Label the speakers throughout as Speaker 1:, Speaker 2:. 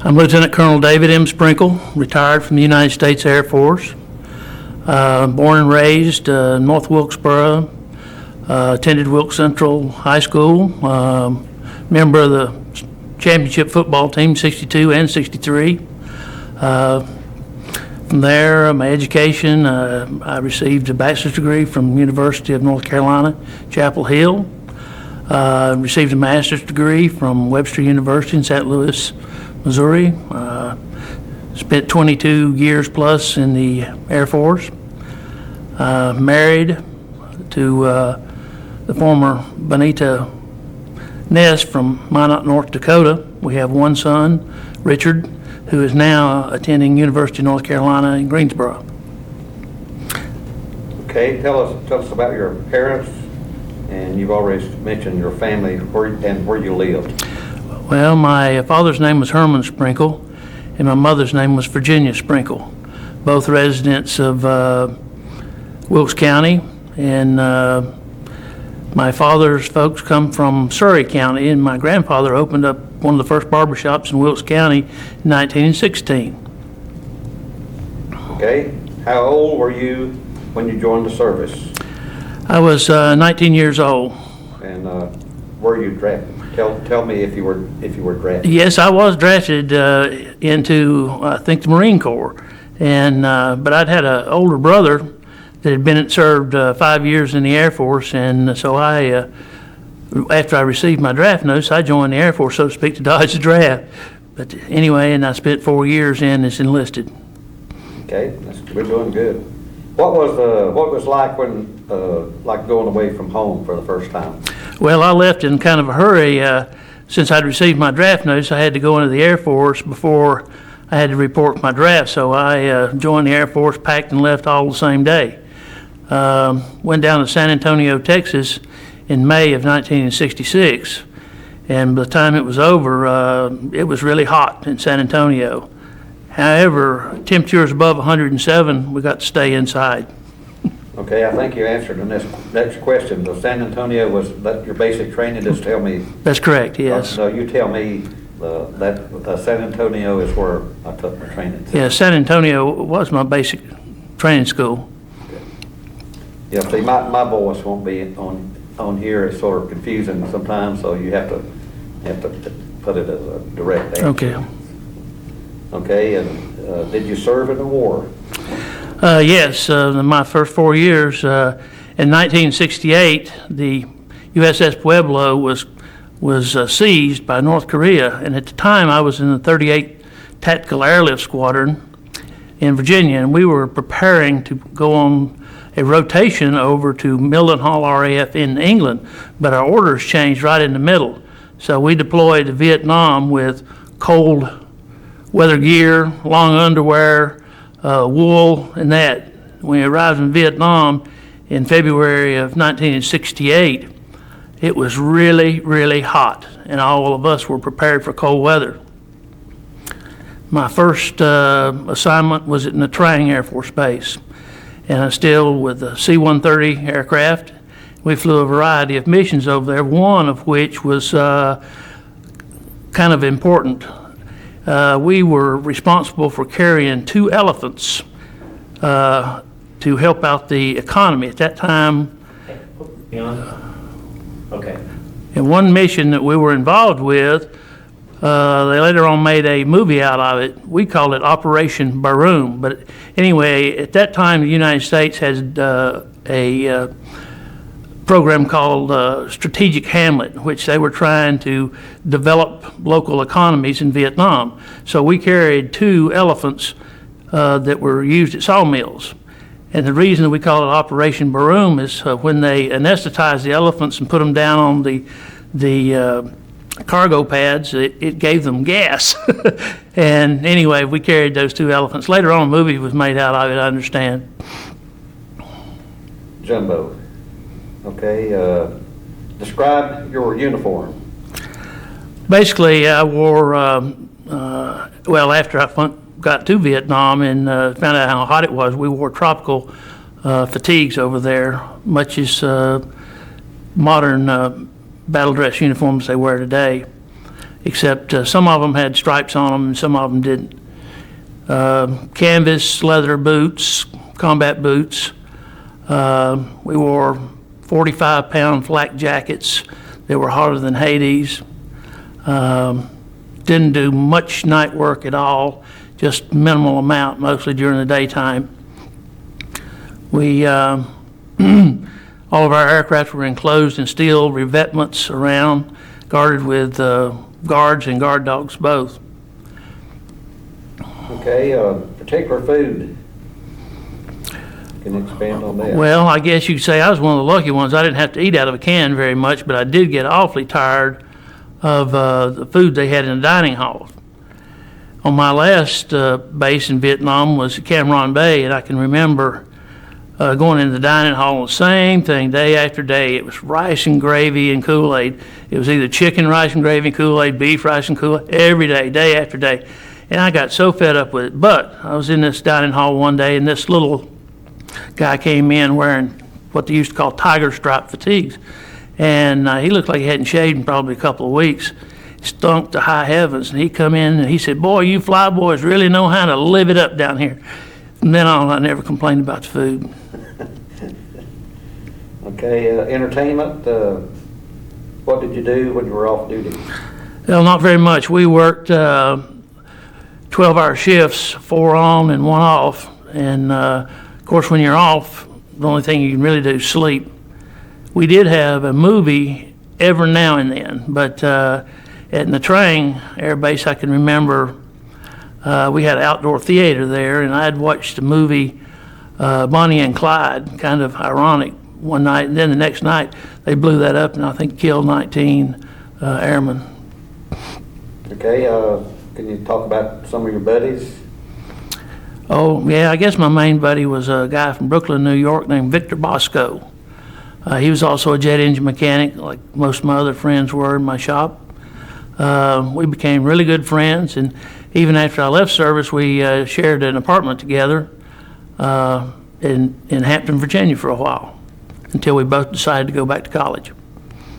Speaker 1: I'm Lieutenant Colonel David M. Sprinkle, retired from the United States Air Force. Born and raised North Wilkesboro, attended Wilkes Central High School, member of the championship football team, 62 and 63. From there, my education, I received a bachelor's degree from University of North Carolina, Chapel Hill. Received a master's degree from Webster University in St. Louis, Missouri. Spent 22 years plus in the Air Force. Married to the former Bonita Ness from Minot, North Dakota. We have one son, Richard, who is now attending University of North Carolina in Greensboro.
Speaker 2: Okay, tell us about your parents, and you've already mentioned your family and where you lived.
Speaker 1: Well, my father's name was Herman Sprinkle, and my mother's name was Virginia Sprinkle, both residents of Wilkes County, and my father's folks come from Surrey County, and my grandfather opened up one of the first barbershops in Wilkes County in 1916.
Speaker 2: Okay, how old were you when you joined the service?
Speaker 1: I was 19 years old.
Speaker 2: And were you drafted? Tell me if you were drafted.
Speaker 1: Yes, I was drafted into, I think, the Marine Corps, and but I'd had an older brother that had served 5 years in the Air Force, and so after I received my draft notice, I joined the Air Force, so to speak, to dodge the draft. But anyway, and I spent 4 years in as enlisted.
Speaker 2: Okay, we're doing good. What was like when like going away from home for the first time?
Speaker 1: Well, I left in kind of a hurry. Since I'd received my draft notice, I had to go into the Air Force before I had to report my draft. So I joined the Air Force, packed and left all the same day. Went down to San Antonio, Texas in May of 1966. And by the time it was over, it was really hot in San Antonio. However, temperatures above 107, we got to stay inside.
Speaker 2: Okay, I think you answered the next question. The San Antonio was that your basic training? Just tell me.
Speaker 1: That's correct, yes.
Speaker 2: So you tell me that San Antonio is where I took my training.
Speaker 1: Yeah, San Antonio was my basic training school.
Speaker 2: Okay. Yeah, see, my voice won't be on here. It's sort of confusing sometimes, so you have to put it as a direct answer.
Speaker 1: Okay.
Speaker 2: Okay, and did you serve in the war?
Speaker 1: Yes, my first 4 years. In 1968, the USS Pueblo was seized by North Korea, and at the time I was in the 38th Tactical Airlift Squadron in Virginia, and we were preparing to go on a rotation over to Mildenhall RAF in England, but our orders changed right in the middle. So we deployed to Vietnam with cold weather gear, long underwear, wool, and that. When we arrived in Vietnam in February of 1968, it was really, really hot, and all of us were prepared for cold weather. My first assignment was at Nha Trang Air Force Base, and I was still with the C-130 aircraft. We flew a variety of missions over there, one of which was kind of important. We were responsible for carrying 2 elephants to help out the economy. At that time,
Speaker 3: Okay.
Speaker 1: in one mission that we were involved with, they later on made a movie out of it. We called it Operation Baroom. But anyway, at that time, the United States had a program called Strategic Hamlet, which they were trying to develop local economies in Vietnam. So we carried 2 elephants that were used at sawmills. And the reason that we call it Operation Baroom is when they anesthetized the elephants and put them down on the cargo pads, it gave them gas. And anyway, we carried those 2 elephants. Later on, a movie was made out of it, I understand.
Speaker 2: Jumbo. Okay, describe your uniform.
Speaker 1: Basically, I wore, well, after I got to Vietnam and found out how hot it was, we wore tropical fatigues over there, much as modern battle dress uniforms they wear today. except some of them had stripes on them and some of them didn't. Canvas leather boots, combat boots. We wore 45-pound flak jackets that were hotter than Hades. Didn't do much night work at all, just minimal amount, mostly during the daytime. We, all of our aircraft were enclosed in steel revetments around, guarded with guards and guard dogs both.
Speaker 2: Okay, particular food. Can you expand on that?
Speaker 1: Well, I guess you could say I was one of the lucky ones. I didn't have to eat out of a can very much, but I did get awfully tired of the food they had in the dining hall. On my last base in Vietnam was Cam Ranh Bay, and I can remember going into the dining hall, the same thing day after day. It was rice and gravy and Kool-Aid. It was either chicken, rice and gravy, Kool-Aid, beef, rice and Kool-Aid, every day, day after day. And I got so fed up with it. But I was in this dining hall one day, and this little guy came in wearing what they used to call tiger stripe fatigues. And he looked like he hadn't shaved in probably a couple of weeks. Stunk to high heavens. And he come in and he said, "Boy, you fly boys really know how to live it up down here." From then on, I never complained about the food.
Speaker 2: Okay, entertainment. What did you do when you were off duty?
Speaker 1: Well, not very much. We worked 12-hour shifts, 4 on and 1 off. And of course, when you're off, the only thing you can really do is sleep. We did have a movie every now and then, but at Nha Trang Air Base, I can remember we had an outdoor theater there, and I had watched the movie Bonnie and Clyde, kind of ironic, one night, and then the next night they blew that up and I think killed 19 airmen.
Speaker 2: Okay, can you talk about some of your buddies?
Speaker 1: Oh, yeah, I guess my main buddy was a guy from Brooklyn, New York named Victor Bosco. He was also a jet engine mechanic, like most of my other friends were in my shop. We became really good friends, and even after I left service, we shared an apartment together in Hampton, Virginia for a while, until we both decided to go back to college.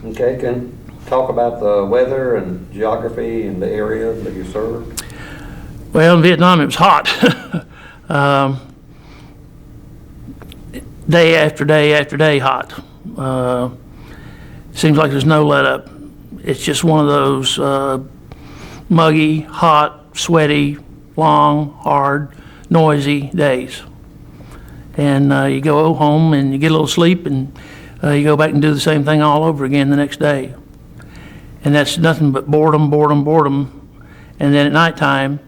Speaker 2: Okay, can you talk about the weather and geography in the area that you served?
Speaker 1: Well, in Vietnam, it was hot. Day after day after day hot. Seems like there's no let up. It's just one of those muggy, hot, sweaty, long, hard, noisy days. And you go home and you get a little sleep and you go back and do the same thing all over again the next day. And that's nothing but boredom, boredom, boredom. And then at nighttime,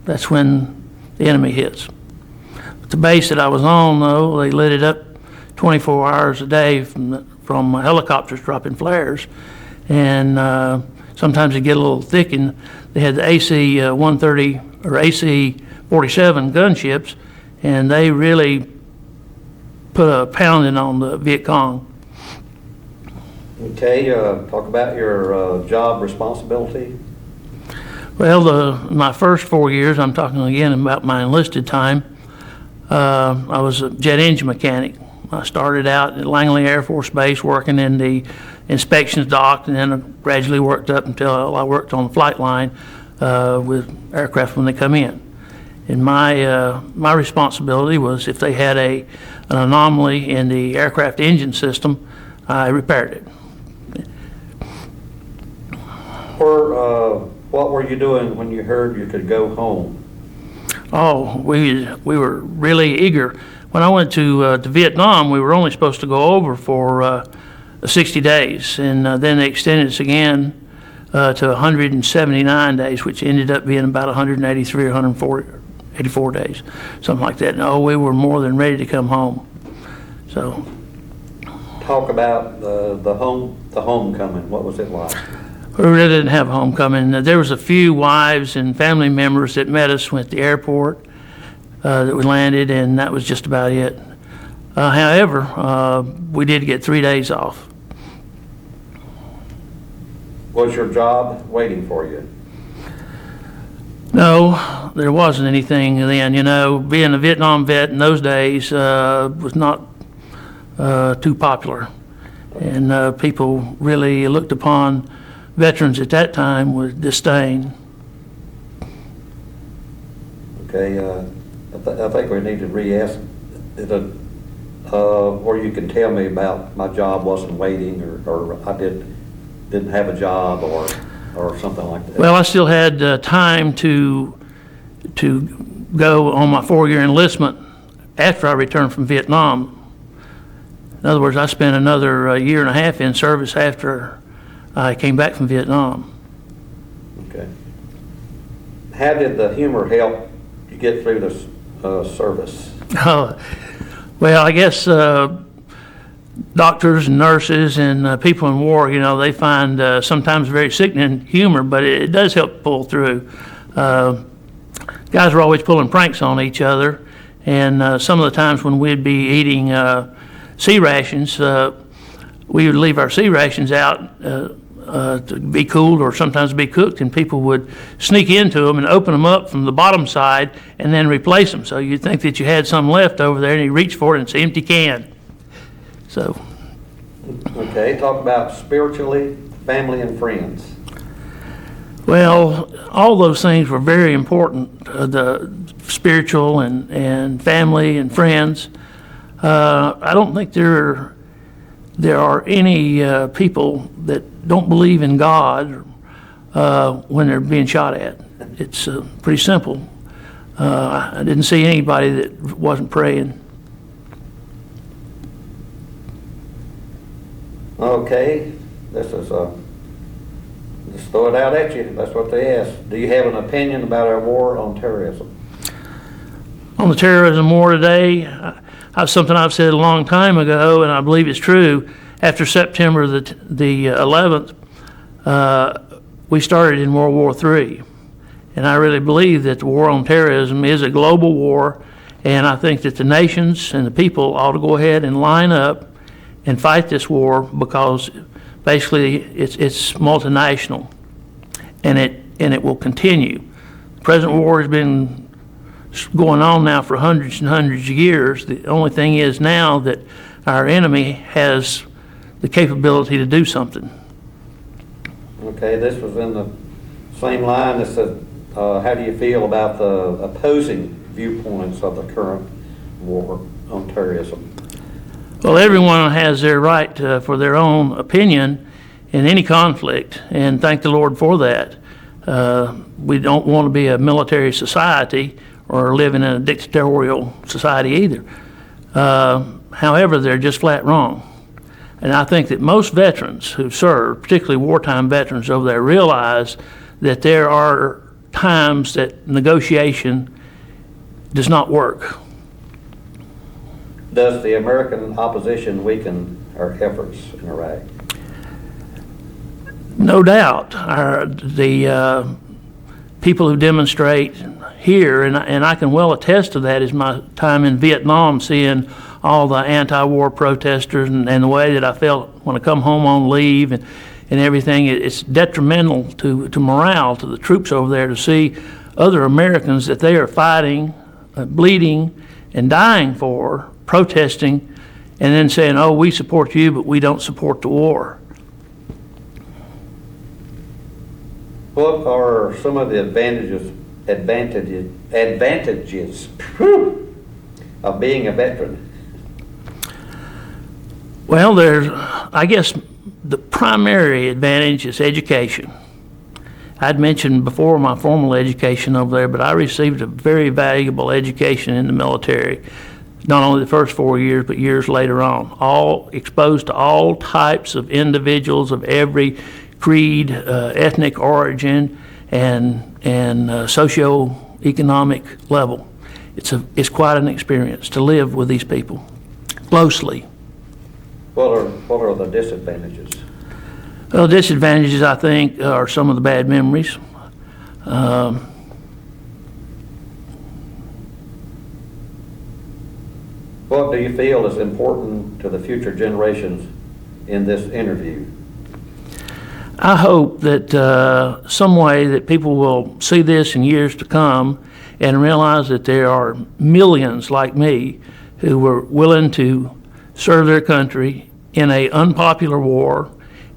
Speaker 1: that's when the enemy hits. But the base that I was on, though, they lit it up 24 hours a day from helicopters dropping flares. And sometimes it get a little thick, and they had the AC-130 or AC-47 gunships, and they really put a pounding on the Viet Cong.
Speaker 2: Okay, talk about your job responsibility.
Speaker 1: Well, my first 4 years, I'm talking again about my enlisted time, I was a jet engine mechanic. I started out at Langley Air Force Base working in the inspections dock, and then I gradually worked up until I worked on the flight line with aircraft when they come in. And my responsibility was if they had an anomaly in the aircraft engine system, I repaired it.
Speaker 2: What were you doing when you heard you could go home?
Speaker 1: Oh, we were really eager. When I went to Vietnam, we were only supposed to go over for 60 days, and then they extended us again to 179 days, which ended up being about 183 or 184 days, something like that. No, we were more than ready to come home. So,
Speaker 2: talk about the homecoming. What was it like?
Speaker 1: We really didn't have a homecoming. There was a few wives and family members that met us at the airport that we landed, and that was just about it. However, we did get 3 days off.
Speaker 2: Was your job waiting for you?
Speaker 1: No, there wasn't anything then. You know, being a Vietnam vet in those days was not too popular, and people really looked upon veterans at that time with disdain.
Speaker 2: Okay, I think we need to re-ask where you can tell me about my job wasn't waiting, or I didn't have a job, or something like that.
Speaker 1: Well, I still had time to go on my 4-year enlistment after I returned from Vietnam. In other words, I spent another year and a half in service after I came back from Vietnam.
Speaker 2: Okay. How did the humor help you get through this service?
Speaker 1: Well, I guess doctors and nurses and people in war, they find sometimes very sickening humor, but it does help pull through. Guys were always pulling pranks on each other, and some of the times when we'd be eating sea rations, we would leave our sea rations out to be cooled or sometimes be cooked, and people would sneak into them and open them up from the bottom side and then replace them. So you'd think that you had some left over there, and you reach for it and it's an empty can. So.
Speaker 2: Okay, talk about spiritually, family and friends.
Speaker 1: Well, all those things were very important, the spiritual and family and friends. I don't think there are any people that don't believe in God when they're being shot at. It's pretty simple. I didn't see anybody that wasn't praying.
Speaker 2: Okay, this is just throw it out at you. That's what they asked. Do you have an opinion about our war on terrorism?
Speaker 1: On the terrorism war today, something I've said a long time ago, and I believe it's true. After September the 11th, we started in World War III. And I really believe that the war on terrorism is a global war, and I think that the nations and the people ought to go ahead and line up and fight this war, because basically it's multinational, and it will continue. The present war has been going on now for hundreds and hundreds of years. The only thing is now that our enemy has the capability to do something.
Speaker 2: Okay, this was in the same line that said, how do you feel about the opposing viewpoints of the current war on terrorism?
Speaker 1: Well, everyone has their right for their own opinion in any conflict, and thank the Lord for that. We don't want to be a military society or live in a dictatorial society either. However, they're just flat wrong. And I think that most veterans who've served, particularly wartime veterans over there, realize that there are times that negotiation does not work.
Speaker 2: Does the American opposition weaken our efforts in Iraq?
Speaker 1: No doubt. The people who demonstrate here, and I can well attest to that, is my time in Vietnam, seeing all the anti-war protesters and the way that I felt when I come home on leave and everything. It's detrimental to morale, to the troops over there, to see other Americans that they are fighting, bleeding, and dying for, protesting, and then saying, oh, we support you, but we don't support the war.
Speaker 2: What are some of the advantages of being a veteran?
Speaker 1: Well, I guess the primary advantage is education. I'd mentioned before my formal education over there, but I received a very valuable education in the military, not only the first 4 years, but years later on, all exposed to all types of individuals of every creed, ethnic origin, and socio-economic level. It's quite an experience to live with these people closely.
Speaker 2: What are the disadvantages?
Speaker 1: Well, disadvantages, I think, are some of the bad memories.
Speaker 2: What do you feel is important to the future generations in this interview?
Speaker 1: I hope that some way that people will see this in years to come and realize that there are millions like me who were willing to serve their country in an unpopular war,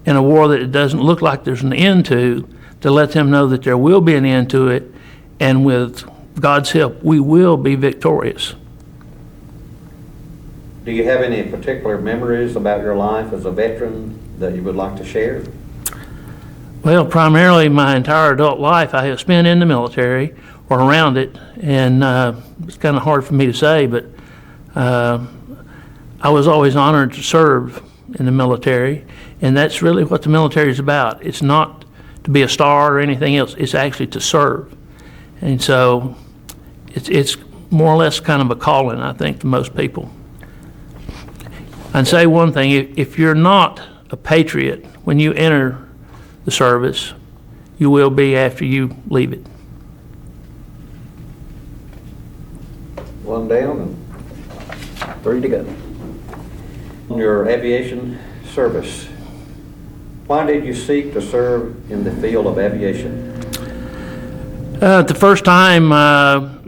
Speaker 1: in a war that it doesn't look like there's an end to let them know that there will be an end to it, and with God's help, we will be victorious.
Speaker 2: Do you have any particular memories about your life as a veteran that you would like to share?
Speaker 1: Well, primarily my entire adult life I have spent in the military or around it, and it's kind of hard for me to say, but I was always honored to serve in the military, and that's really what the military is about. It's not to be a star or anything else, it's actually to serve. And so it's more or less kind of a calling, I think, to most people. I'd say one thing, if you're not a patriot when you enter the service, you will be after you leave it.
Speaker 2: One down and 3 to go. Your aviation service. Why did you seek to serve in the field of aviation?
Speaker 1: The first time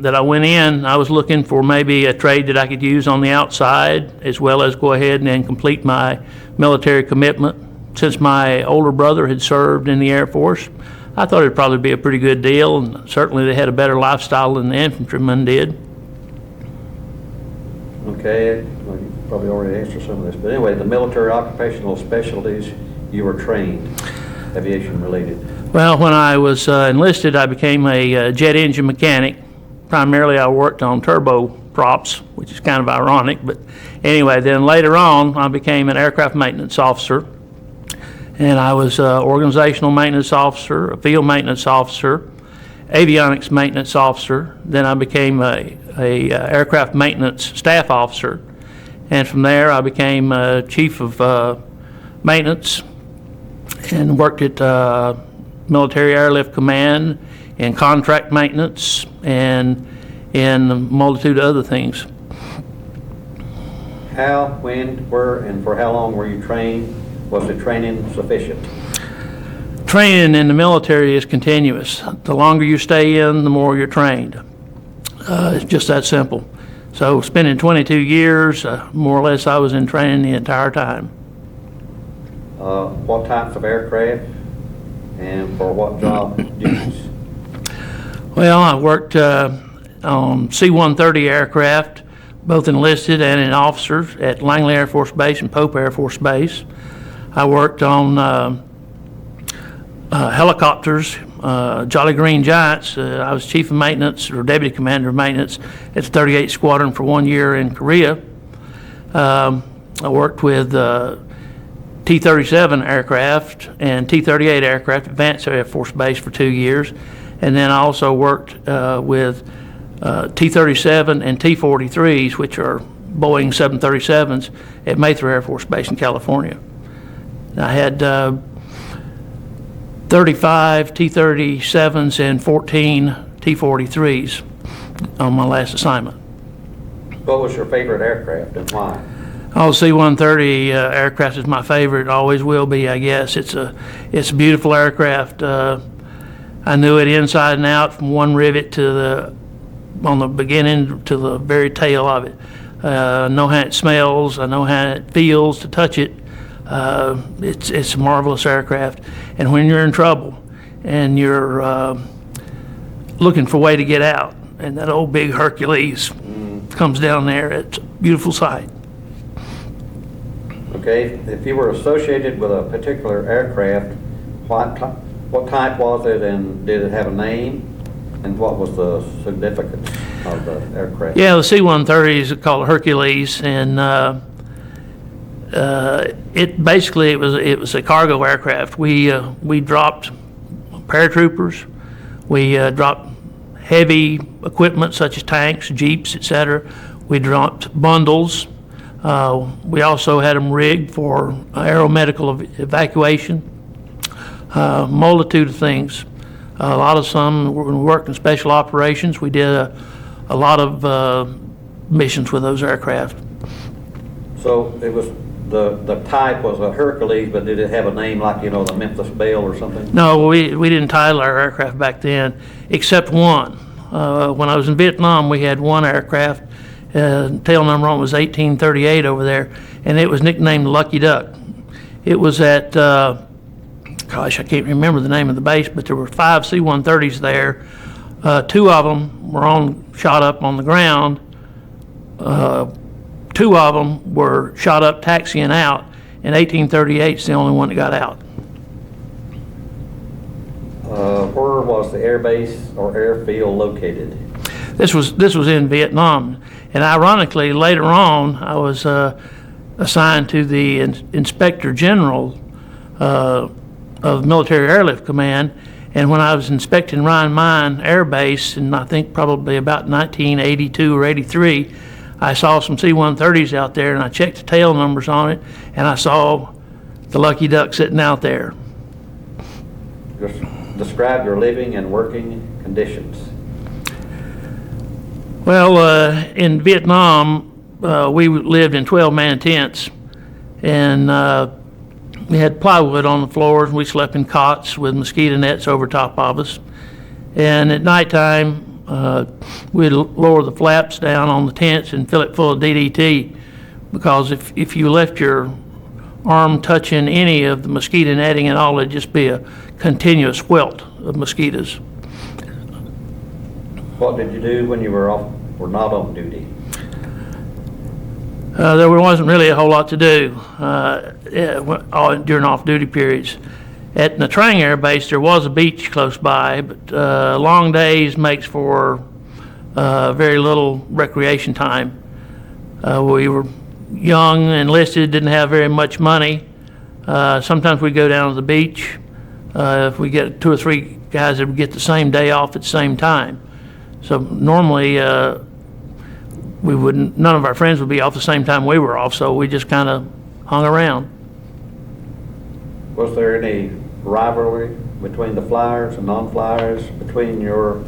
Speaker 1: that I went in, I was looking for maybe a trade that I could use on the outside, as well as go ahead and then complete my military commitment. Since my older brother had served in the Air Force, I thought it'd probably be a pretty good deal, and certainly they had a better lifestyle than the infantrymen did.
Speaker 2: Okay, well, you probably already answered some of this, but anyway, the military occupational specialties you were trained, aviation related.
Speaker 1: Well, when I was enlisted, I became a jet engine mechanic. Primarily, I worked on turboprops, which is kind of ironic, but anyway, then later on, I became an aircraft maintenance officer, and I was an organizational maintenance officer, a field maintenance officer, avionics maintenance officer. Then I became a aircraft maintenance staff officer, and from there, I became chief of maintenance and worked at Military Airlift Command and contract maintenance and in a multitude of other things.
Speaker 2: How, when, where, and for how long were you trained? Was the training sufficient?
Speaker 1: Training in the military is continuous. The longer you stay in, the more you're trained. It's just that simple. So spending 22 years, more or less, I was in training the entire time.
Speaker 2: What types of aircraft and for what job duties?
Speaker 1: Well, I worked on C-130 aircraft, both enlisted and in officers at Langley Air Force Base and Pope Air Force Base. I worked on helicopters, Jolly Green Giants. I was chief of maintenance or deputy commander of maintenance at the 38th Squadron for 1 year in Korea. I worked with T-37 aircraft and T-38 aircraft at Viet Cong Air Force Base for 2 years. And then I also worked with T-37 and T-43s, which are Boeing 737s, at Mather Air Force Base in California. I had 35 T-37s and 14 T-43s on my last assignment.
Speaker 2: What was your favorite aircraft and why?
Speaker 1: Oh, C-130 aircraft is my favorite, always will be, I guess. It's a beautiful aircraft. I knew it inside and out from one rivet to on the beginning to the very tail of it. I know how it smells, I know how it feels to touch it. It's a marvelous aircraft. And when you're in trouble and you're looking for a way to get out, and that old big Hercules comes down there, it's a beautiful sight.
Speaker 2: Okay, if you were associated with a particular aircraft, what type was it, and did it have a name? And what was the significance of the aircraft?
Speaker 1: Yeah, the C-130 is called Hercules, and it was a cargo aircraft. We dropped paratroopers, we dropped heavy equipment such as tanks, jeeps, etc. We dropped bundles. We also had them rigged for aeromedical evacuation. Multitude of things. A lot of some worked in special operations. We did a lot of missions with those aircraft.
Speaker 2: So it was the type was a Hercules, but did it have a name like, the Memphis Belle or something?
Speaker 1: No, we didn't title our aircraft back then, except one. When I was in Vietnam, we had one aircraft. Tail number on was 1838 over there, and it was nicknamed Lucky Duck. It was at gosh, I can't remember the name of the base, but there were 5 C-130s there. 2 of them were shot up on the ground. 2 of them were shot up taxiing out, and 1838's the only one that got out.
Speaker 2: Where was the air base or airfield located?
Speaker 1: This was in Vietnam, and ironically, later on, I was assigned to the Inspector General of Military Airlift Command, and when I was inspecting Ryan Mine Air Base, in I think probably about 1982 or 83, I saw some C-130s out there, and I checked the tail numbers on it, and I saw the Lucky Duck sitting out there.
Speaker 2: Just describe your living and working conditions.
Speaker 1: Well, in Vietnam, we lived in 12-man tents, and we had plywood on the floors, and we slept in cots with mosquito nets over top of us. And at nighttime, we'd lower the flaps down on the tents and fill it full of DDT, because if you left your arm touching any of the mosquito netting at all, it'd just be a continuous wilt of mosquitoes.
Speaker 2: What did you do when you were not on duty?
Speaker 1: There wasn't really a whole lot to do during off-duty periods. At Nha Trang Air Base, there was a beach close by, but long days makes for very little recreation time. We were young, enlisted, didn't have very much money. Sometimes we'd go down to the beach. If we get 2 or 3 guys that would get the same day off at the same time. So normally, none of our friends would be off the same time we were off, so we just kind of hung around.
Speaker 2: Was there any rivalry between the flyers and non-flyers, between your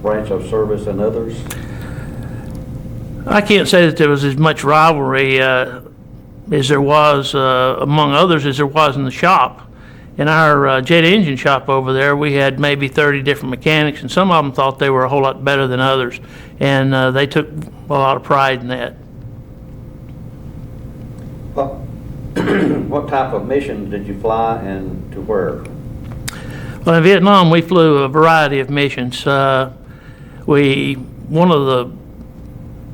Speaker 2: branch of service and others?
Speaker 1: I can't say that there was as much rivalry as there was among others as there was in the shop. In our jet engine shop over there, we had maybe 30 different mechanics, and some of them thought they were a whole lot better than others, and they took a lot of pride in that.
Speaker 2: What type of missions did you fly and to where?
Speaker 1: Well, in Vietnam, we flew a variety of missions. One of the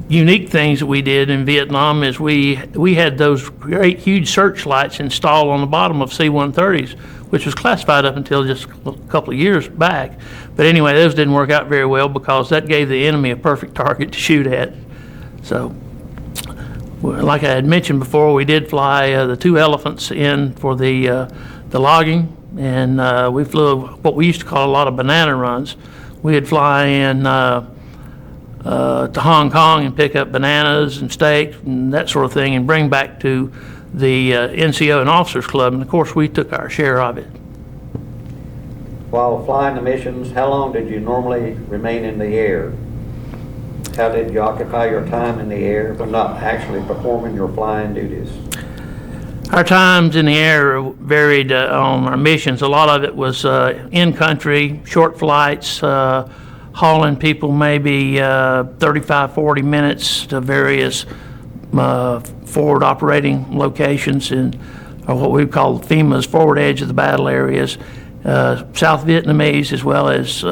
Speaker 1: unique things that we did in Vietnam is we had those great huge searchlights installed on the bottom of C-130s, which was classified up until just a couple of years back. But anyway, those didn't work out very well because that gave the enemy a perfect target to shoot at. So, like I had mentioned before, we did fly the 2 elephants in for the logging, and we flew what we used to call a lot of banana runs. We'd fly in to Hong Kong and pick up bananas and steaks and that sort of thing, and bring back to the NCO and Officers Club, and of course we took our share of it.
Speaker 2: While flying the missions, how long did you normally remain in the air? How did you occupy your time in the air but not actually performing your flying duties?
Speaker 1: Our times in the air varied on our missions. A lot of it was in-country, short flights, hauling people maybe 35, 40 minutes to various forward operating locations in what we call FEMA's forward edge of the battle areas, South Vietnamese as well as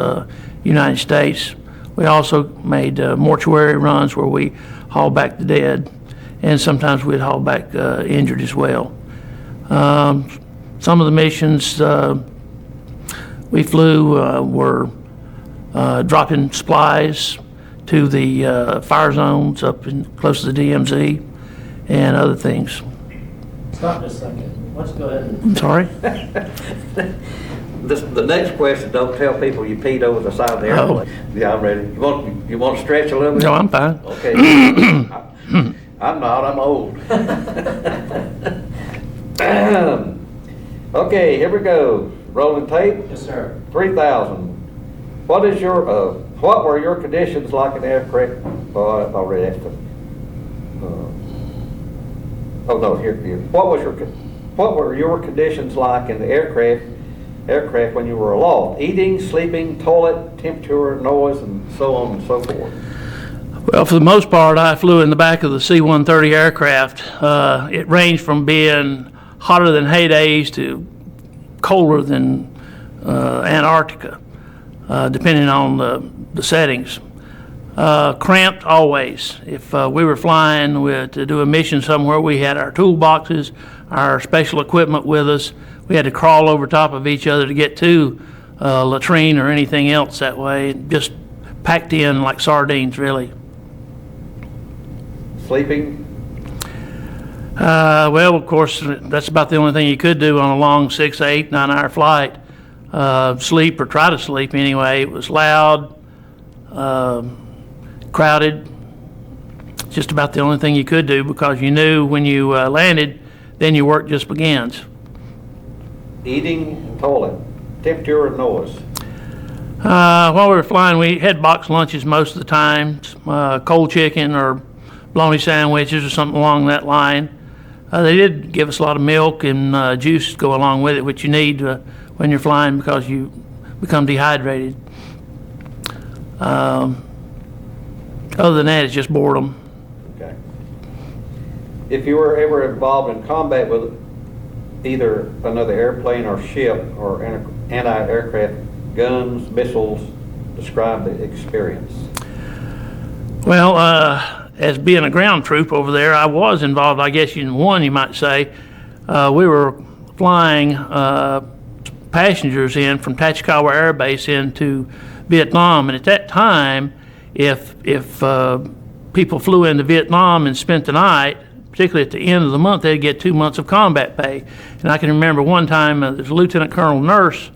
Speaker 1: United States. We also made mortuary runs where we haul back the dead, and sometimes we'd haul back injured as well. Some of the missions we flew were dropping supplies to the fire zones up close to the DMZ and other things.
Speaker 3: Stop just a second. Let's go ahead.
Speaker 1: I'm sorry?
Speaker 2: The next question, don't tell people you peed over the side of the airplane. Yeah, I'm ready. You want to stretch a little bit?
Speaker 1: No, I'm fine.
Speaker 2: Okay. I'm not, I'm old. Okay, here we go. Rolling tape.
Speaker 3: Yes, sir.
Speaker 2: 3,000. What were your conditions like in aircraft? Oh, I've already asked them. Oh no, here. What were your conditions like in the aircraft when you were aloft? Eating, sleeping, toilet, temperature, noise, and so on and so forth.
Speaker 1: Well, for the most part, I flew in the back of the C-130 aircraft. It ranged from being hotter than heydays to colder than Antarctica, depending on the settings. Cramped always. If we were flying to do a mission somewhere, we had our toolboxes, our special equipment with us. We had to crawl over top of each other to get to latrine or anything else that way. Just packed in like sardines, really.
Speaker 2: Sleeping?
Speaker 1: Well, of course, that's about the only thing you could do on a long 6, 8, 9-hour flight. Sleep, or try to sleep anyway. It was loud, crowded. Just about the only thing you could do, because you knew when you landed, then your work just begins.
Speaker 2: Eating and toilet, temperature and noise.
Speaker 1: While we were flying, we had box lunches most of the time, cold chicken or bologna sandwiches or something along that line. They did give us a lot of milk and juice to go along with it, which you need when you're flying because you become dehydrated. Other than that, it's just boredom.
Speaker 2: Okay. If you were ever involved in combat with either another airplane or ship or anti-aircraft guns, missiles, describe the experience.
Speaker 1: Well, as being a ground troop over there, I was involved, I guess, in one, you might say. We were flying passengers in from Tachikawa Air Base into Vietnam, and at that time, if people flew into Vietnam and spent the night, particularly at the end of the month, they'd get 2 months of combat pay. And I can remember one time there's a Lieutenant Colonel nurse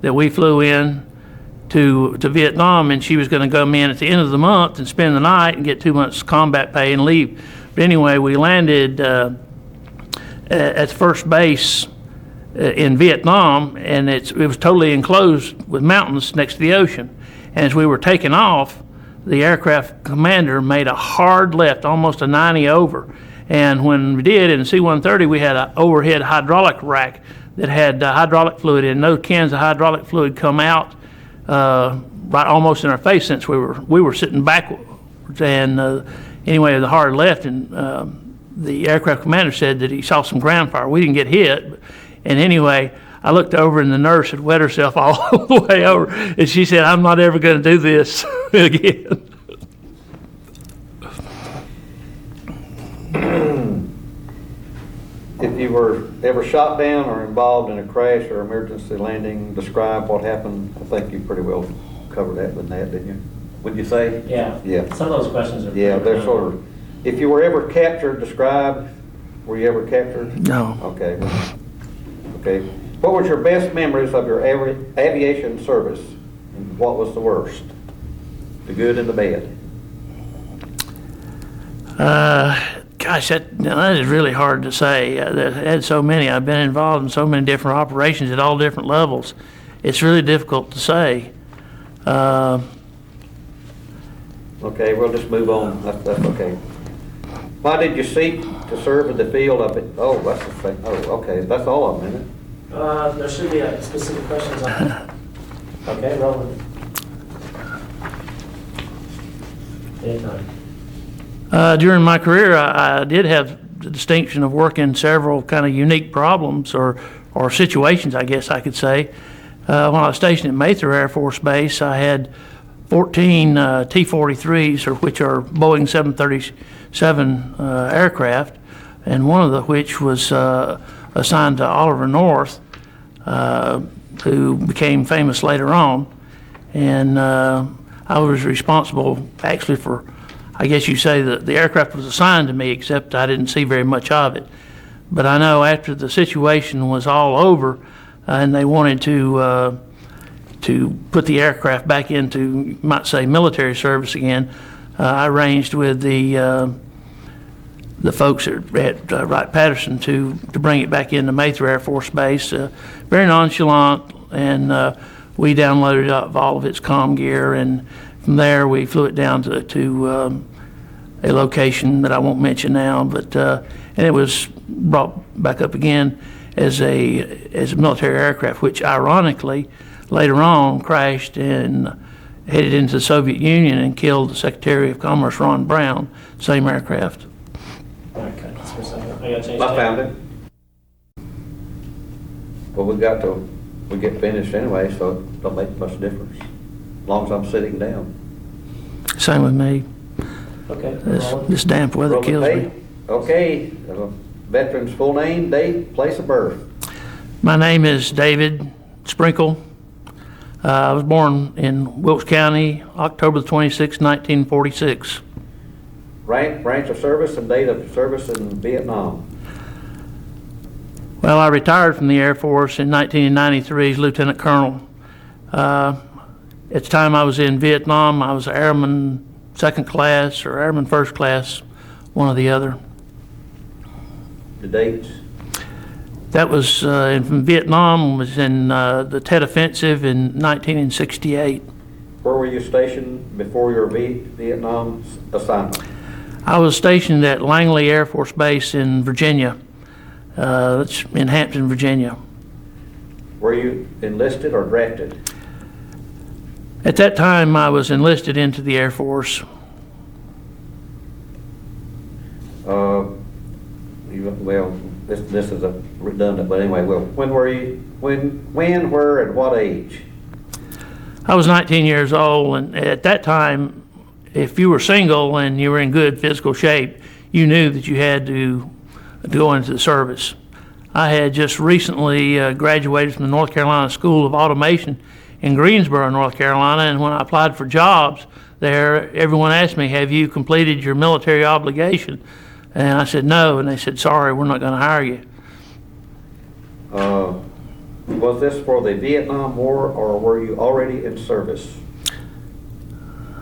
Speaker 1: that we flew in to Vietnam, and she was going to come in at the end of the month and spend the night and get 2 months combat pay and leave. But anyway, we landed at the first base in Vietnam, and it was totally enclosed with mountains next to the ocean. And as we were taking off, the aircraft commander made a hard left, almost a 90 over. And when we did, in the C-130, we had an overhead hydraulic rack that had hydraulic fluid in. Those cans of hydraulic fluid come out right almost in our face, since we were sitting backwards. And anyway, the hard left, and the aircraft commander said that he saw some ground fire. We didn't get hit, and anyway, I looked over and the nurse had wet herself all the way over, and she said, "I'm not ever going to do this again."
Speaker 2: If you were ever shot down or involved in a crash or emergency landing, describe what happened. I think you pretty well covered that with that, didn't you? Would you say?
Speaker 3: Yeah.
Speaker 2: Yeah.
Speaker 3: Some of those questions are.
Speaker 2: Yeah, they're sort of. If you were ever captured, describe. Were you ever captured?
Speaker 1: No.
Speaker 2: Okay. Okay. What was your best memories of your aviation service? And what was the worst? The good and the bad.
Speaker 1: Gosh, that is really hard to say. I had so many. I've been involved in so many different operations at all different levels. It's really difficult to say.
Speaker 2: Okay, we'll just move on. That's okay. Why did you seek to serve in the field of it? Oh, that's the thing. Oh, okay. That's all of them, isn't it?
Speaker 3: There should be specific questions on that. Okay, Roland. Anytime.
Speaker 1: During my career, I did have the distinction of working several kind of unique problems or situations, I guess I could say. When I was stationed at Webster Air Force Base, I had 14 T-43s, or which are Boeing 737 aircraft, and one of which was assigned to Oliver North, who became famous later on. And I was responsible actually for, I guess you say that the aircraft was assigned to me, except I didn't see very much of it. But I know after the situation was all over and they wanted to put the aircraft back into, you might say, military service again, I arranged with the folks at Wright-Patterson to bring it back into Webster Air Force Base. Very nonchalant, and we downloaded up all of its comm gear, and from there we flew it down to a location that I won't mention now, but and it was brought back up again as a military aircraft, which ironically later on crashed and headed into the Soviet Union and killed the Secretary of Commerce, Ron Brown, same aircraft.
Speaker 3: Okay, just for a second. I gotta change
Speaker 2: I
Speaker 3: that.
Speaker 2: found it. Well, we got to we get finished anyway, so it don't make much difference, as long as I'm sitting down.
Speaker 1: Same with me.
Speaker 3: Okay.
Speaker 1: This damp weather
Speaker 2: Roll the
Speaker 1: kills
Speaker 2: tape.
Speaker 1: me.
Speaker 2: Okay, veteran's full name, date, place of birth.
Speaker 1: My name is David Sprinkle. I was born in Wilkes County, October 26, 1946.
Speaker 2: Rank, branch of service, and date of service in Vietnam.
Speaker 1: Well, I retired from the Air Force in 1993 as Lieutenant Colonel. At the time I was in Vietnam, I was Airman Second Class or Airman First Class, one or the other.
Speaker 2: The dates.
Speaker 1: That was in Vietnam, was in the Tet Offensive in 1968.
Speaker 2: Where were you stationed before your Vietnam assignment?
Speaker 1: I was stationed at Langley Air Force Base in Virginia. That's in Hampton, Virginia.
Speaker 2: Were you enlisted or drafted?
Speaker 1: At that time, I was enlisted into the Air Force.
Speaker 2: Well, this is a redundant, but anyway, well, when were you, when, where, and what age?
Speaker 1: I was 19 years old, and at that time, if you were single and you were in good physical shape, you knew that you had to go into the service. I had just recently graduated from the North Carolina School of Automation in Greensboro, North Carolina, and when I applied for jobs there, everyone asked me, have you completed your military obligation? And I said, no, and they said, sorry, we're not going to hire you.
Speaker 2: Was this for the Vietnam War, or were you already in service?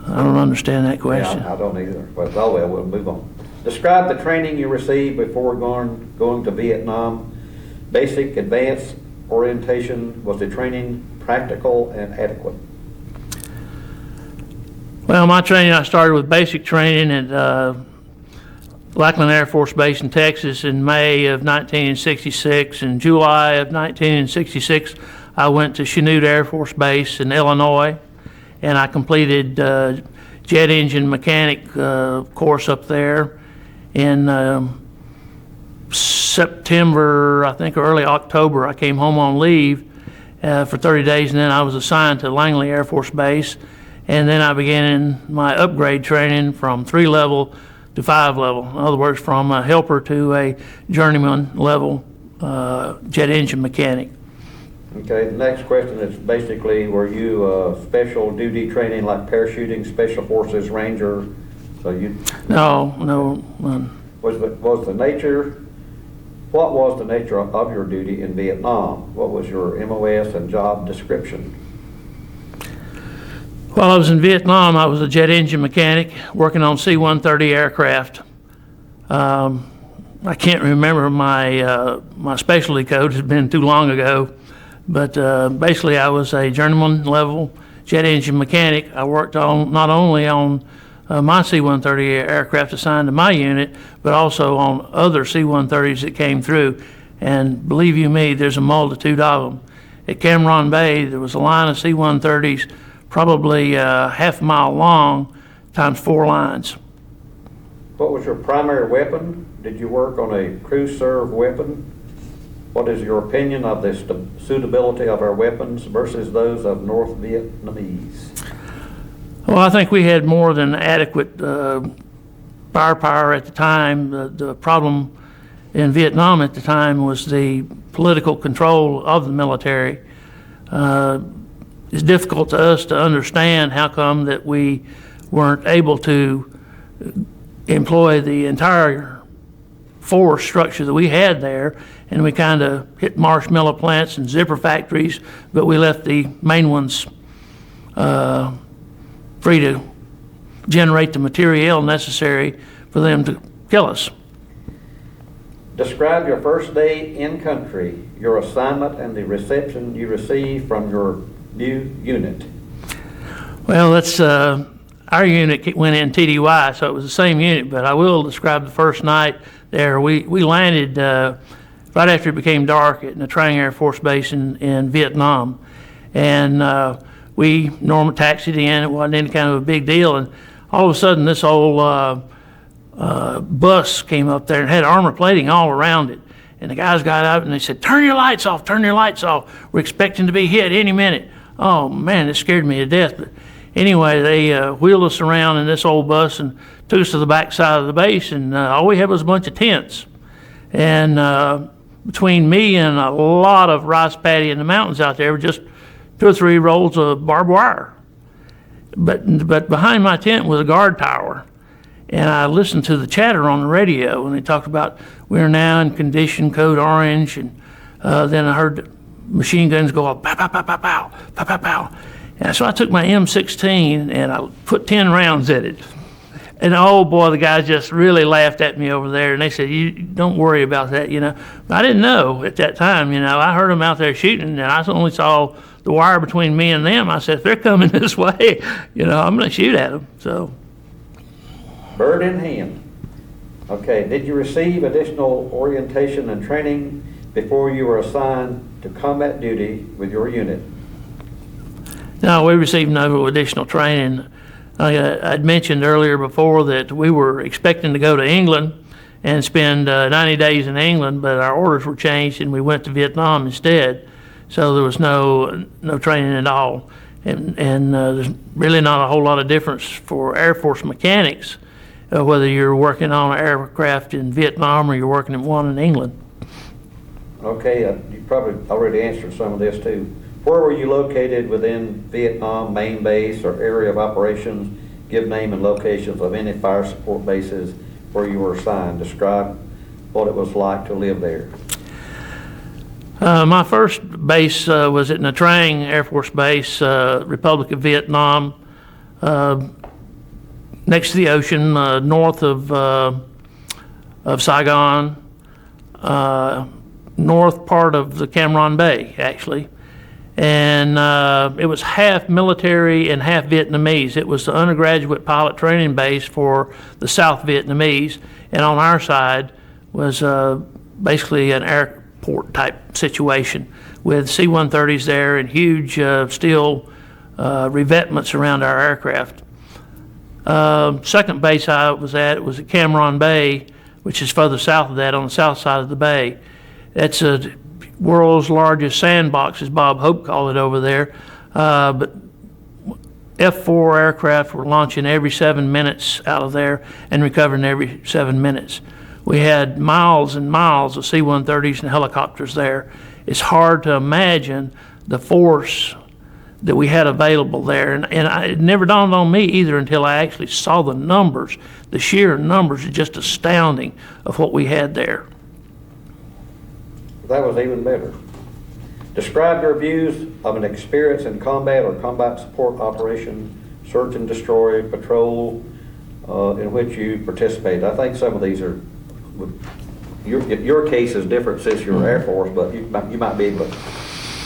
Speaker 1: I don't understand that question.
Speaker 2: Yeah, I don't either, but oh well, we'll move on. Describe the training you received before going to Vietnam. Basic, advanced orientation. Was the training practical and adequate?
Speaker 1: Well, my training, I started with basic training at Langley Air Force Base in Texas in May of 1966. In July of 1966, I went to Chanute Air Force Base in Illinois, and I completed jet engine mechanic course up there in September, I think, or early October. I came home on leave for 30 days, and then I was assigned to Langley Air Force Base, and then I began my upgrade training from 3-level to 5-level. In other words, from a helper to a journeyman level jet engine mechanic.
Speaker 2: Okay, the next question is basically, were you special duty training like parachuting, special forces, ranger? So you
Speaker 1: No.
Speaker 2: what was the nature of your duty in Vietnam? What was your MOS and job description?
Speaker 1: While I was in Vietnam, I was a jet engine mechanic working on C-130 aircraft. I can't remember my specialty code. It's been too long ago. But basically, I was a journeyman level jet engine mechanic. I worked on not only on my C-130 aircraft assigned to my unit, but also on other C-130s that came through. And believe you me, there's a multitude of them. At Cam Ranh Bay, there was a line of C-130s, probably half a mile long, times 4 lines.
Speaker 2: What was your primary weapon? Did you work on a crew serve weapon? What is your opinion of the suitability of our weapons versus those of North Vietnamese?
Speaker 1: Well, I think we had more than adequate firepower at the time. The problem in Vietnam at the time was the political control of the military. It's difficult to us to understand how come that we weren't able to employ the entire force structure that we had there, and we kind of hit marshmallow plants and zipper factories, but we left the main ones free to generate the material necessary for them to kill us.
Speaker 2: Describe your first day in country, your assignment, and the reception you received from your new unit.
Speaker 1: Well, that's our unit went in TDY, so it was the same unit, but I will describe the first night there. We landed right after it became dark at Nha Trang Air Force Base in Vietnam, and we normally taxied in. It wasn't any kind of a big deal, and all of a sudden this old bus came up there and had armor plating all around it, And the guys got out and they said, turn your lights off, turn your lights off. We're expecting to be hit any minute. Oh man, it scared me to death. But anyway, they wheeled us around in this old bus and took us to the back side of the base, and all we had was a bunch of tents. And between me and a lot of rice paddy in the mountains out there were just 2 or 3 rolls of barbed wire. But behind my tent was a guard tower. And I listened to the chatter on the radio, and they talked about we're now in condition code orange, and then I heard machine guns go off, pow, pow, pow, pow, pow, pow, pow, pow. And so I took my M16 and I put 10 rounds at it. And oh boy, the guys just really laughed at me over there, and they said, "You don't worry about that, you know." But I didn't know at that time, you know. I heard them out there shooting, and I only saw the wire between me and them. I said, if they're coming this way, you know, I'm going to shoot at them. So.
Speaker 2: Bird in hand. Okay, did you receive additional orientation and training before you were assigned to combat duty with your unit?
Speaker 1: No, we received no additional training. I'd mentioned earlier before that we were expecting to go to England and spend 90 days in England, but our orders were changed and we went to Vietnam instead. So there was no training at all. And there's really not a whole lot of difference for Air Force mechanics, whether you're working on an aircraft in Vietnam or you're working in one in England.
Speaker 2: Okay, you probably already answered some of this too. Where were you located within Vietnam main base or area of operations? Give name and locations of any fire support bases where you were assigned. Describe what it was like to live there.
Speaker 1: My first base was at Nha Trang Air Force Base, Republic of Vietnam, next to the ocean, north of Saigon, north part of the Cam Ranh Bay, actually. And it was half military and half Vietnamese. It was the undergraduate pilot training base for the South Vietnamese, and on our side was basically an airport type situation with C-130s there and huge steel revetments around our aircraft. Second base I was at was at Cam Ranh Bay, which is further south of that on the south side of the bay. That's a world's largest sandbox, as Bob Hope called it over there. But F-4 aircraft were launching every 7 minutes out of there and recovering every 7 minutes. We had miles and miles of C-130s and helicopters there. It's hard to imagine the force that we had available there. And it never dawned on me either until I actually saw the numbers. The sheer numbers are just astounding of what we had there.
Speaker 2: That was even better. Describe your views of an experience in combat or combat support operation, search and destroy, patrol, in which you participated. I think some of these are, your case is different since you're Air Force, but you might be able to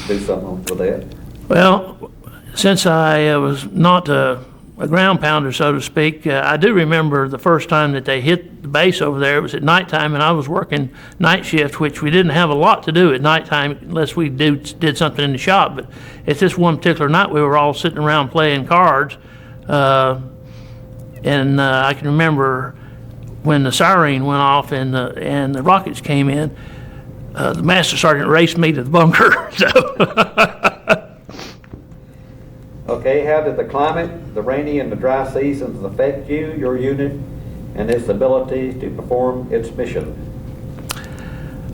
Speaker 2: do something with that.
Speaker 1: Well, since I was not a ground pounder, so to speak, I do remember the first time that they hit the base over there. It was at nighttime, and I was working night shift, which we didn't have a lot to do at nighttime unless we did something in the shop. But at this one particular night, we were all sitting around playing cards, and I can remember when the siren went off and the rockets came in. The master sergeant raced me to the bunker. So.
Speaker 2: Okay, how did the climate, the rainy and the dry seasons affect you, your unit, and its ability to perform its mission?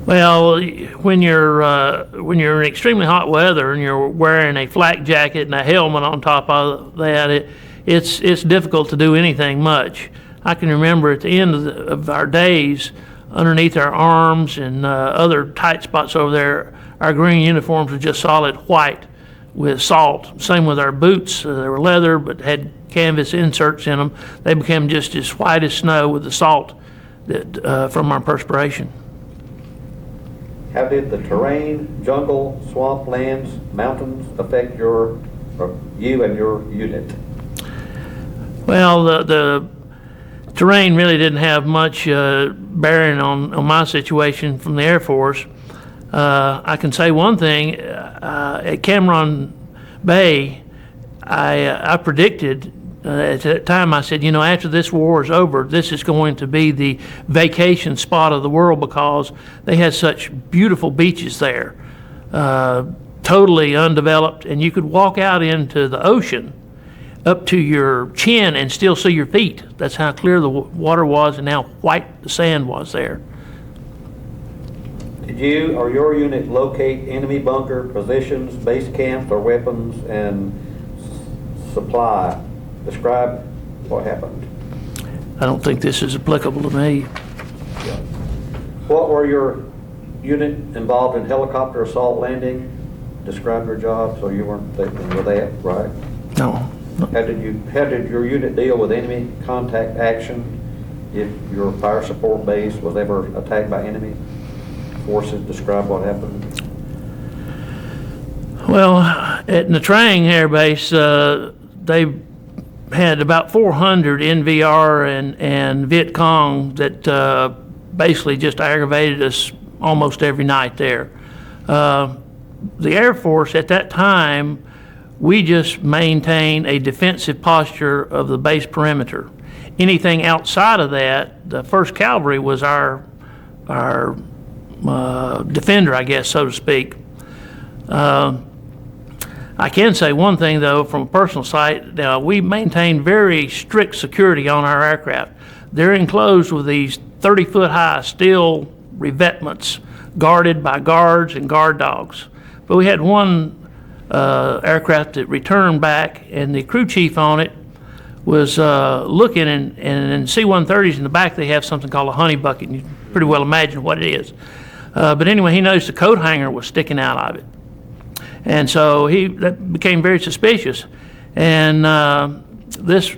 Speaker 1: Well, when you're in extremely hot weather and you're wearing a flak jacket and a helmet on top of that, it's difficult to do anything much. I can remember at the end of our days, underneath our arms and other tight spots over there, our green uniforms were just solid white with salt. Same with our boots. They were leather but had canvas inserts in them. They became just as white as snow with the salt that, from our perspiration.
Speaker 2: How did the terrain, jungle, swamp lands, mountains affect you and your unit?
Speaker 1: Well, the terrain really didn't have much bearing on my situation from the Air Force. I can say one thing, at Cam Ranh Bay, I predicted at that time, I said, after this war is over, this is going to be the vacation spot of the world because they had such beautiful beaches there, totally undeveloped, and you could walk out into the ocean up to your chin and still see your feet. That's how clear the water was and how white the sand was there.
Speaker 2: Did you or your unit locate enemy bunker positions, base camps, or weapons and supply? Describe what happened.
Speaker 1: I don't think this is applicable to me.
Speaker 2: What were your unit involved in helicopter assault landing? Describe your job, so you weren't thinking with that, right?
Speaker 1: No.
Speaker 2: How did your unit deal with enemy contact action if your fire support base was ever attacked by enemy forces? Describe what happened.
Speaker 1: Well, at Nha Trang Air Base, they had about 400 NVR and Viet Cong that basically just aggravated us almost every night there. The Air Force at that time, we just maintained a defensive posture of the base perimeter. Anything outside of that, the 1st Cavalry was our defender, I guess, so to speak. I can say one thing, though, from a personal side. We maintain very strict security on our aircraft. They're enclosed with these 30-foot high steel revetments guarded by guards and guard dogs. But we had one aircraft that returned back, and the crew chief on it was looking, and in C-130s in the back they have something called a honey bucket, and you can pretty well imagine what it is. But anyway, he noticed the coat hanger was sticking out of it. And so that became very suspicious. And this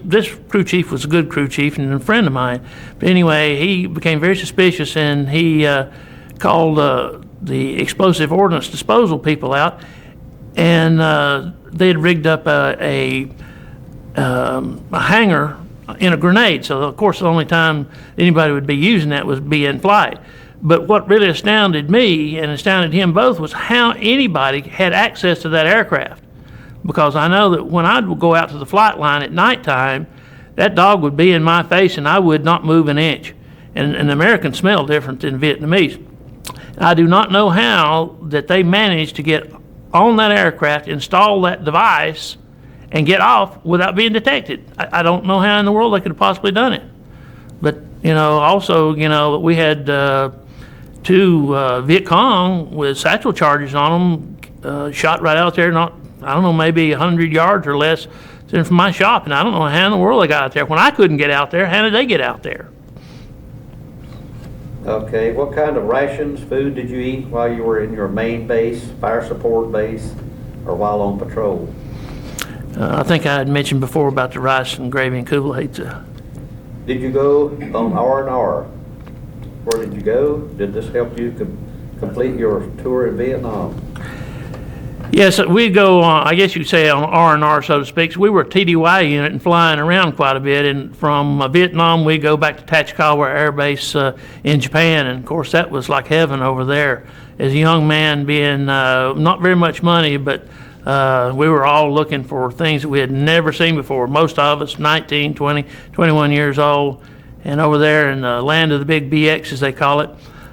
Speaker 1: crew chief was a good crew chief and a friend of mine. But anyway, he became very suspicious, and he called the explosive ordnance disposal people out, and they had rigged up a hanger in a grenade. So of course the only time anybody would be using that was be in flight. But what really astounded me and astounded him both was how anybody had access to that aircraft. Because I know that when I would go out to the flight line at nighttime, that dog would be in my face and I would not move an inch. And Americans smell different than Vietnamese. I do not know how that they managed to get on that aircraft, install that device, and get off without being detected. I don't know how in the world they could have possibly done it. But, also, we had two Viet Cong with satchel charges on them, shot right out there, maybe 100 yards or less from my shop. And I don't know how in the world they got out there. When I couldn't get out there, how did they get out there?
Speaker 2: Okay, what kind of rations, food did you eat while you were in your main base, fire support base, or while on patrol?
Speaker 1: I think I had mentioned before about the rice and gravy and Kool-Aid.
Speaker 2: Did you go on R&R? Where did you go? Did this help you complete your tour in Vietnam?
Speaker 1: Yes, we'd go on, I guess you could say on R&R, so to speak. So we were a TDY unit and flying around quite a bit. And from Vietnam, we go back to Tachikawa Air Base in Japan. And of course, that was like heaven over there. As a young man, being not very much money, but we were all looking for things that we had never seen before. Most of us 19, 20, 21 years old. And over there in the land of the big BX, as they call it,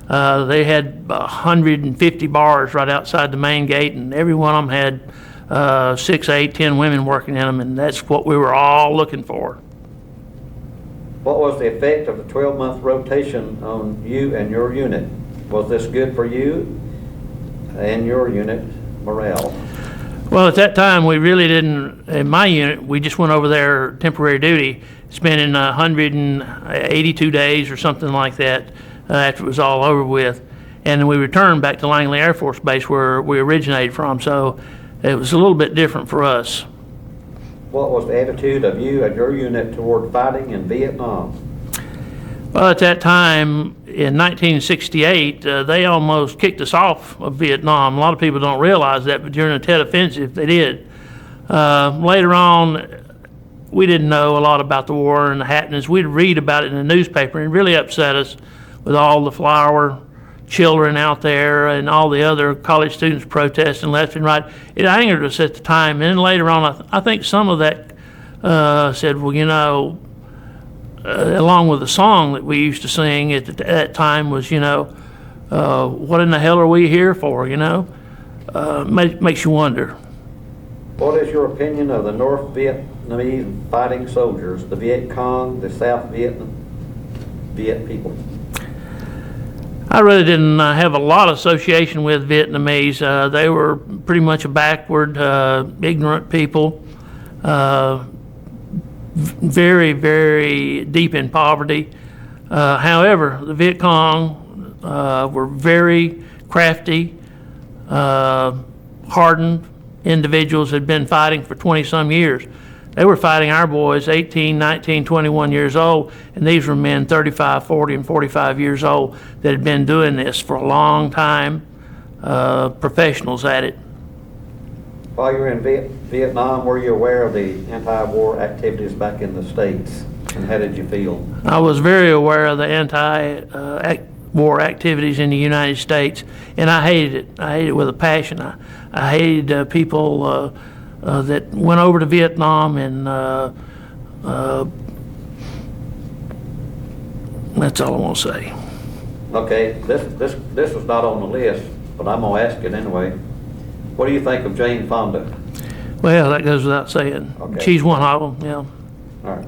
Speaker 1: they had 150 bars right outside the main gate, and every one of them had 6, 8, 10 women working in them, and that's what we were all looking for.
Speaker 2: What was the effect of the 12-month rotation on you and your unit? Was this good for you and your unit morale?
Speaker 1: Well, at that time, we really didn't, in my unit, we just went over there temporary duty, spending 182 days or something like that after it was all over with. And then we returned back to Langley Air Force Base where we originated from, so it was a little bit different for us.
Speaker 2: What was the attitude of you and your unit toward fighting in Vietnam?
Speaker 1: Well, at that time, in 1968, they almost kicked us off of Vietnam. A lot of people don't realize that, but during the Tet Offensive, they did. Later on, we didn't know a lot about the war and the happenings. We'd read about it in the newspaper, and it really upset us with all the flower children out there and all the other college students protesting left and right. It angered us at the time. And then later on, I think some of that said, well, you know, along with the song that we used to sing at that time was, you know, what in the hell are we here for, you know? Makes you wonder.
Speaker 2: What is your opinion of the North Vietnamese fighting soldiers, the Viet Cong, the South Viet people?
Speaker 1: I really didn't have a lot of association with Vietnamese. They were pretty much a backward, ignorant people, very, very deep in poverty. However, the Viet Cong were very crafty, hardened individuals, had been fighting for 20-some years. They were fighting our boys 18, 19, 21 years old, and these were men 35, 40, and 45 years old that had been doing this for a long time, professionals at it.
Speaker 2: While you were in Vietnam, were you aware of the anti-war activities back in the States, and how did you feel?
Speaker 1: I was very aware of the anti-war activities in the United States, and I hated it. I hated it with a passion. I hated people that went over to Vietnam, and that's all I want to say.
Speaker 2: Okay, this was not on the list, but I'm gonna ask it anyway. What do you think of Jane Fonda?
Speaker 1: Well, that goes without saying.
Speaker 2: Okay.
Speaker 1: She's one of them, yeah.
Speaker 2: All right.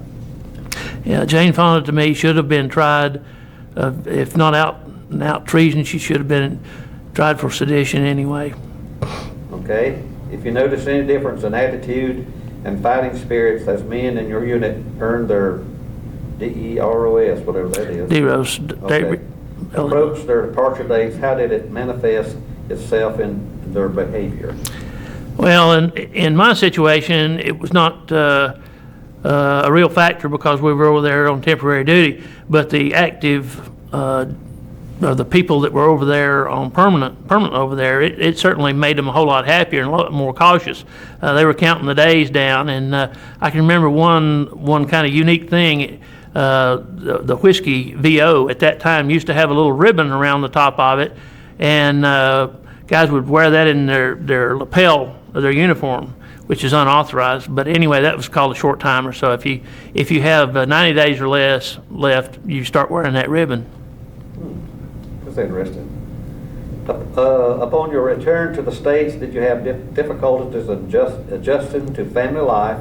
Speaker 1: Yeah, Jane Fonda to me should have been tried, if not out treason, she should have been tried for sedition anyway.
Speaker 2: Okay. If you notice any difference in attitude and fighting spirits as men in your unit earned their DEROS, whatever that is.
Speaker 1: DEROS.
Speaker 2: Okay. Approach their departure dates, how did it manifest itself in their behavior?
Speaker 1: Well, in my situation, it was not a real factor because we were over there on temporary duty, but the active the people that were over there on permanent over there, it certainly made them a whole lot happier and a lot more cautious. They were counting the days down, and I can remember one kind of unique thing. The whiskey VO at that time used to have a little ribbon around the top of it, and guys would wear that in their lapel of their uniform, which is unauthorized. But anyway, that was called a short timer. So if you have 90 days or less left, you start wearing that ribbon.
Speaker 2: That's interesting. Upon your return to the States, did you have difficulties adjusting to family life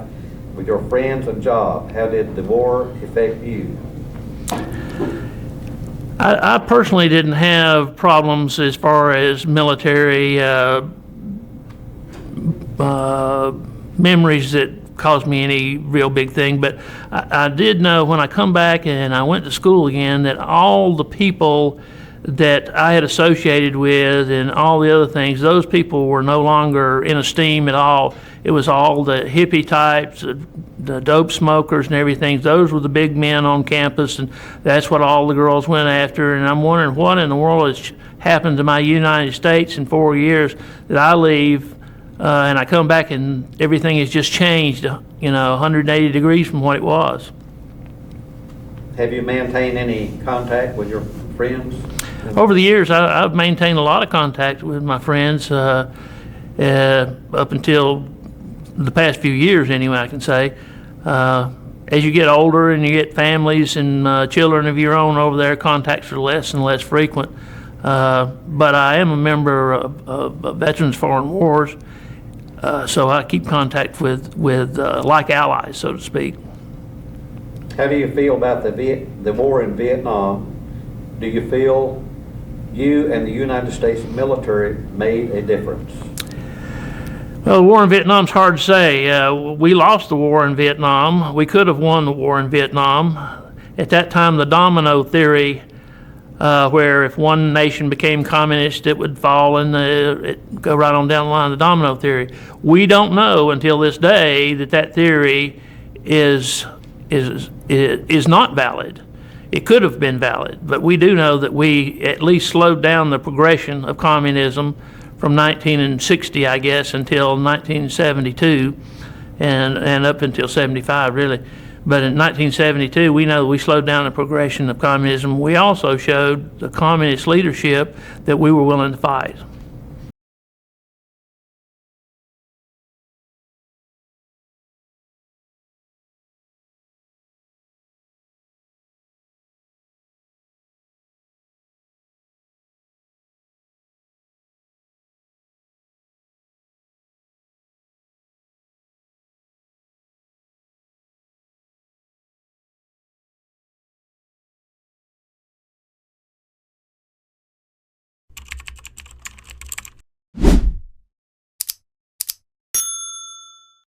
Speaker 2: with your friends and job? How did the war affect you?
Speaker 1: I personally didn't have problems as far as military memories that caused me any real big thing, but I did know when I come back and I went to school again that all the people that I had associated with and all the other things, those people were no longer in esteem at all. It was all the hippie types, the dope smokers and everything. Those were the big men on campus, and that's what all the girls went after. And I'm wondering what in the world has happened to my United States in 4 years that I leave and I come back and everything has just changed, 180 degrees from what it was.
Speaker 2: Have you maintained any contact with your friends?
Speaker 1: Over the years, I've maintained a lot of contact with my friends up until the past few years, anyway, I can say. As you get older and you get families and children of your own over there, contacts are less and less frequent. But I am a member of Veterans Foreign Wars, so I keep contact with like allies, so to speak.
Speaker 2: How do you feel about the war in Vietnam? Do you feel you and the United States military made a difference?
Speaker 1: Well, the war in Vietnam's hard to say. We lost the war in Vietnam. We could have won the war in Vietnam. At that time, the domino theory, where if one nation became communist, it would fall and it go right on down the line, the domino theory. We don't know until this day that theory is not valid. It could have been valid, but we do know that we at least slowed down the progression of communism from 1960, I guess, until 1972, and up until 75, really. But in 1972, we know we slowed down the progression of communism. We also showed the communist leadership that we were willing to fight.